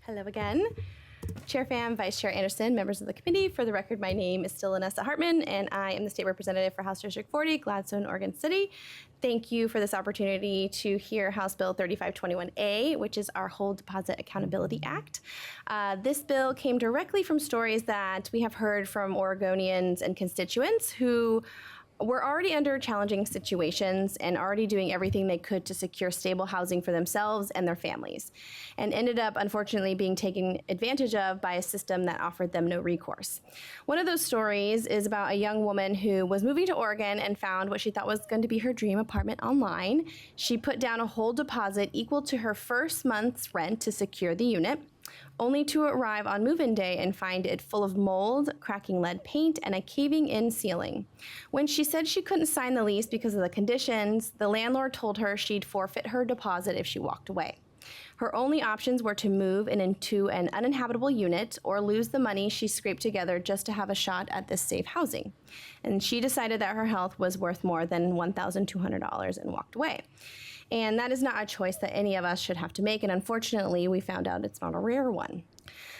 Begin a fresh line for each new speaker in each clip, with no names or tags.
Hello again. Chair Pham, Vice Chair Anderson, members of the committee. For the record, my name is still Annessa Hartman, and I am the State Representative for House District 40, Gladstone, Oregon City. Thank you for this opportunity to hear House Bill 3521A, which is our Hold Deposit Accountability Act. This bill came directly from stories that we have heard from Oregonians and constituents who were already under challenging situations and already doing everything they could to secure stable housing for themselves and their families, and ended up, unfortunately, being taken advantage of by a system that offered them no recourse. One of those stories is about a young woman who was moving to Oregon and found what she thought was going to be her dream apartment online. She put down a whole deposit equal to her first month's rent to secure the unit, only to arrive on move-in day and find it full of mold, cracking lead paint, and a caving-in ceiling. When she said she couldn't sign the lease because of the conditions, the landlord told her she'd forfeit her deposit if she walked away. Her only options were to move into an uninhabitable unit or lose the money she scraped together just to have a shot at this safe housing. And she decided that her health was worth more than $1,200 and walked away. And that is not a choice that any of us should have to make, and unfortunately, we found out it's not a rare one.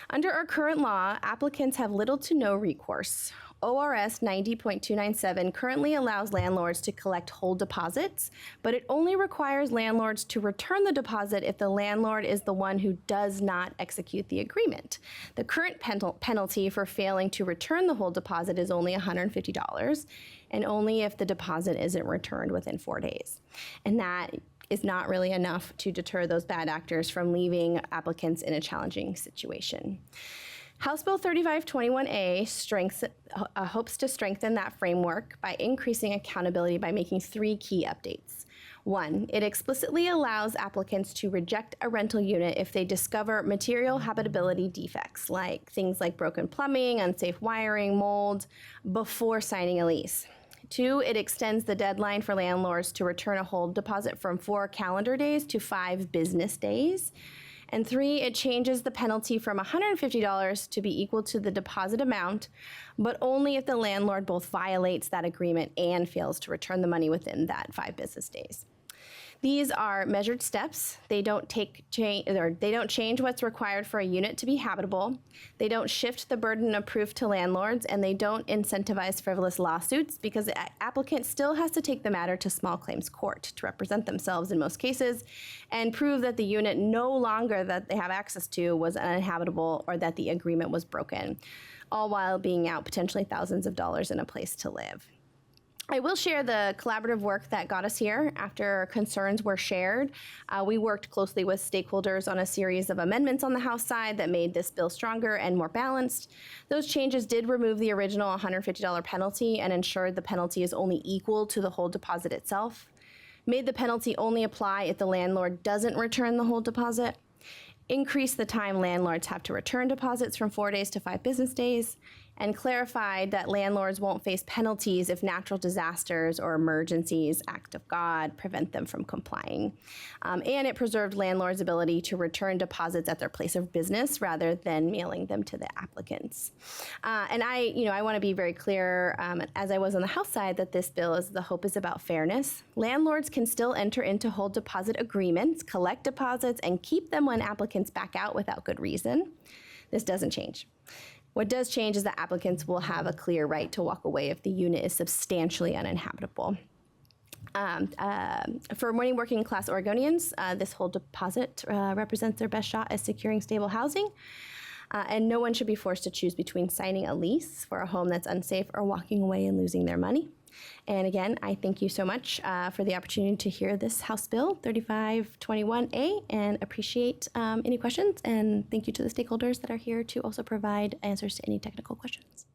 Under our current law, applicants have little to no recourse. ORS 90.297 currently allows landlords to collect whole deposits, but it only requires landlords to return the deposit if the landlord is the one who does not execute the agreement. The current penalty for failing to return the whole deposit is only $150, and only if the deposit isn't returned within 4 days. And that is not really enough to deter those bad actors from leaving applicants in a challenging situation. House Bill 3521A hopes to strengthen that framework by increasing accountability by making 3 key updates. 1, it explicitly allows applicants to reject a rental unit if they discover material habitability defects, like things like broken plumbing, unsafe wiring, mold, before signing a lease. 2, it extends the deadline for landlords to return a hold deposit from 4 calendar days to 5 business days. And 3, it changes the penalty from $150 to be equal to the deposit amount, but only if the landlord both violates that agreement and fails to return the money within that 5 business days. These are measured steps. They don't change what's required for a unit to be habitable. They don't shift the burden of proof to landlords, and they don't incentivize frivolous lawsuits because the applicant still has to take the matter to small claims court to represent themselves in most cases and prove that the unit no longer that they have access to was uninhabitable or that the agreement was broken, all while being out potentially thousands of dollars in a place to live. I will share the collaborative work that got us here after concerns were shared. We worked closely with stakeholders on a series of amendments on the House side that made this bill stronger and more balanced. Those changes did remove the original $150 penalty and ensured the penalty is only equal to the whole deposit itself, made the penalty only apply if the landlord doesn't return the whole deposit, increased the time landlords have to return deposits from 4 days to 5 business days, and clarified that landlords won't face penalties if natural disasters or emergencies, act of God, prevent them from complying. And it preserved landlords' ability to return deposits at their place of business rather than mailing them to the applicants. And I want to be very clear, as I was on the House side, that this bill the hope is about fairness. Landlords can still enter into hold deposit agreements, collect deposits, and keep them when applicants back out without good reason. This doesn't change. What does change is that applicants will have a clear right to walk away if the unit is substantially uninhabitable. For many working class Oregonians, this whole deposit represents their best shot at securing stable housing. And no one should be forced to choose between signing a lease for a home that's unsafe or walking away and losing their money. And again, I thank you so much for the opportunity to hear this House Bill 3521A and appreciate any questions. And thank you to the stakeholders that are here to also provide answers to any technical questions.